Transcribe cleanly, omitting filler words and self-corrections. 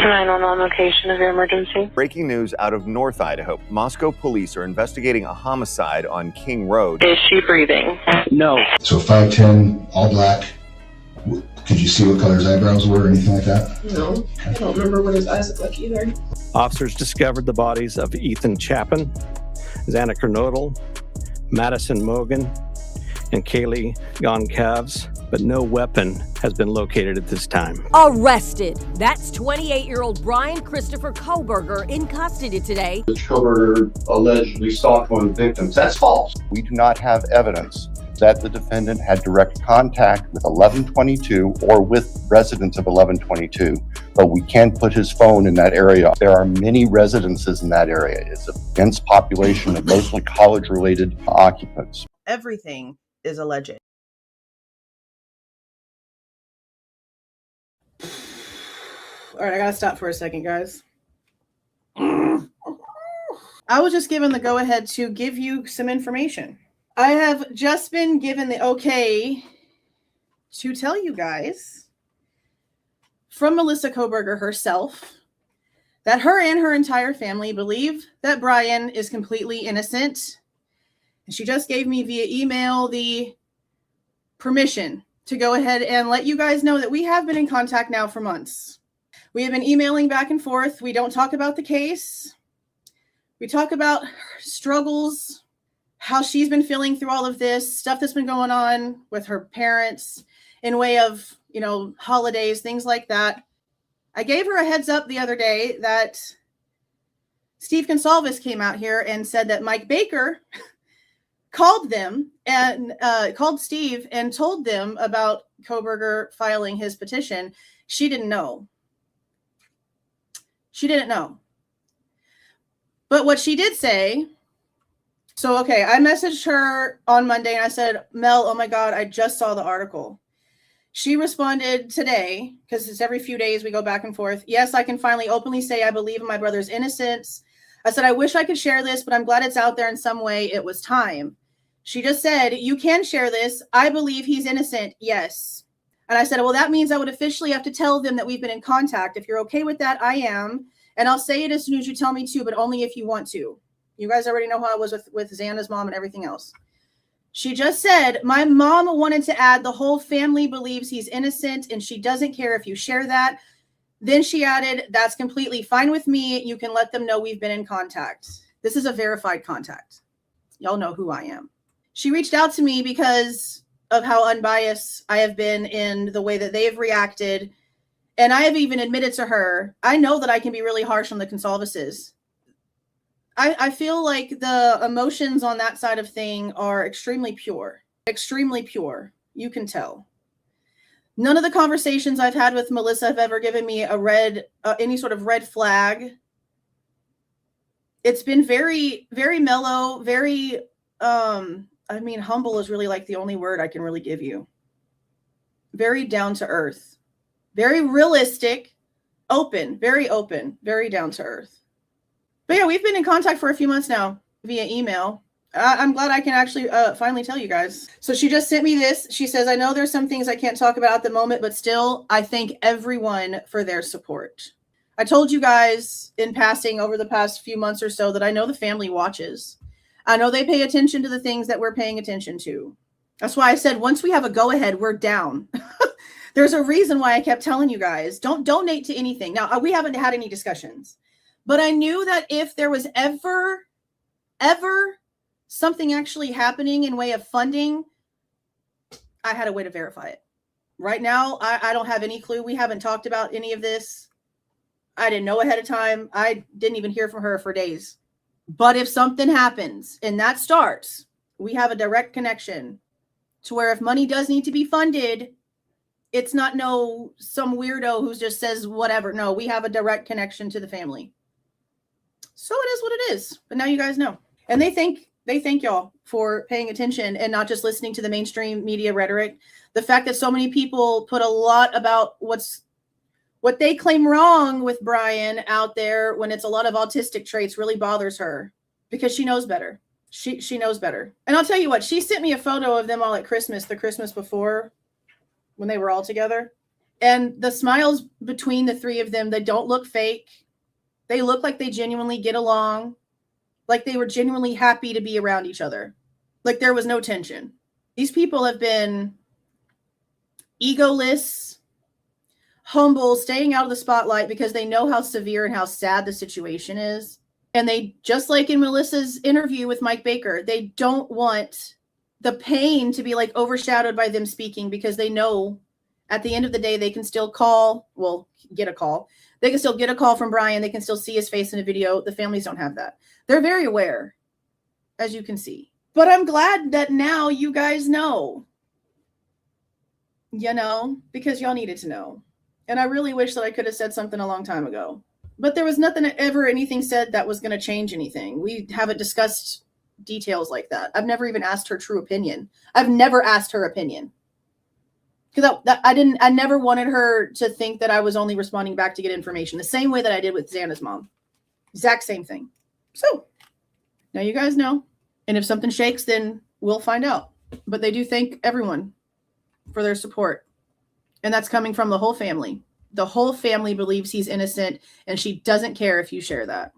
911 location of your emergency. Breaking news out of North Idaho. Moscow police are investigating a homicide on King Road. Is she breathing? No. So 5'10", all black. Could you see what color his eyebrows were or anything like that? No, I don't remember what his eyes look like either. Officers discovered the bodies of Ethan Chapin, Xana Kernodle, Maddie Mogen, and Kaylee Goncalves, but no weapon has been located at this time. Arrested. That's 28-year-old Bryan Kohberger in custody today. Kohberger allegedly stalked one of the victims. That's false. We do not have evidence that the defendant had direct contact with 1122 or with residents of 1122, but we can put his phone in that area. There are many residences in that area. It's a dense population of mostly college-related occupants. Everything is alleged. All right, I gotta stop for a second, guys. I was just given the go-ahead to give you some information. I have just been given the okay to tell you guys from Melissa Kohberger herself that her and her entire family believe that Bryan is completely innocent. And she just gave me via email the permission to go ahead and let you guys know that we have been in contact now for months. We have been emailing back and forth. We don't talk about the case. We talk about struggles, how she's been feeling through all of this stuff that's been going on with her parents in way of, holidays, things like that. I gave her a heads up the other day that Steve Goncalves came out here and said that Mike Baker called them and called Steve and told them about Kohberger filing his petition. She didn't know. She didn't know. But what she did say, I messaged her on Monday and I said, Mel, oh my God, I just saw the article. She responded today, because it's every few days we go back and forth. Yes, I can finally openly say I believe in my brother's innocence. I said, I wish I could share this, but I'm glad it's out there in some way. It was time. She just said, you can share this. I believe he's innocent. Yes. And I said, well, that means I would officially have to tell them that we've been in contact. If you're okay with that, I am. And I'll say it as soon as you tell me to, but only if you want to. You guys already know how I was with Xana's mom and everything else. She just said, my mom wanted to add the whole family believes he's innocent and she doesn't care if you share that. Then she added, that's completely fine with me. You can let them know we've been in contact. This is a verified contact. Y'all know who I am. She reached out to me because of how unbiased I have been in the way that they've reacted. And I have even admitted to her, I know that I can be really harsh on the Goncalveses. I feel like the emotions on that side of thing are extremely pure. Extremely pure. You can tell. None of the conversations I've had with Melissa have ever given me any sort of red flag. It's been very, very mellow, very, humble is really like the only word I can really give you. Very down to earth. Very realistic, open, very down to earth. But yeah, we've been in contact for a few months now via email. I'm glad I can actually finally tell you guys. So she just sent me this. She says, I know there's some things I can't talk about at the moment, but still, I thank everyone for their support. I told you guys in passing over the past few months or so that I know the family watches. I know they pay attention to the things that we're paying attention to. That's why I said, once we have a go-ahead, we're down. There's a reason why I kept telling you guys, don't donate to anything. Now, we haven't had any discussions. But I knew that if there was ever something actually happening in way of funding, I had a way to verify it. Right now, I don't have any clue. We haven't talked about any of this. I didn't know ahead of time. I didn't even hear from her for days. But if something happens and that starts, we have a direct connection to where if money does need to be funded, it's not some weirdo who just says whatever. No, we have a direct connection to the family. So it is what it is. But now you guys know. And they thank y'all for paying attention and not just listening to the mainstream media rhetoric. The fact that so many people put a lot about what they claim wrong with Bryan out there when it's a lot of autistic traits really bothers her because she knows better. She knows better. And I'll tell you what, she sent me a photo of them all at Christmas, the Christmas before when they were all together. And the smiles between the three of them, they don't look fake. They look like they genuinely get along, like they were genuinely happy to be around each other. Like there was no tension. These people have been egoless, humble, staying out of the spotlight because they know how severe and how sad the situation is. And they, just like in Melissa's interview with Mike Baker, they don't want the pain to be like overshadowed by them speaking, because they know at the end of the day, they can still get a call. They can still get a call from Bryan. They can still see his face in a video. The families don't have that. They're very aware, as you can see. But I'm glad that now you guys know, because y'all needed to know. And I really wish that I could have said something a long time ago. But there was anything said that was going to change anything. We haven't discussed details like that. I've never even asked her true opinion. I've never asked her opinion. Because I never wanted her to think that I was only responding back to get information. The same way that I did with Xana's mom. Exact same thing. So, now you guys know. And if something shakes, then we'll find out. But they do thank everyone for their support. And that's coming from the whole family. The whole family believes he's innocent, and she doesn't care if you share that.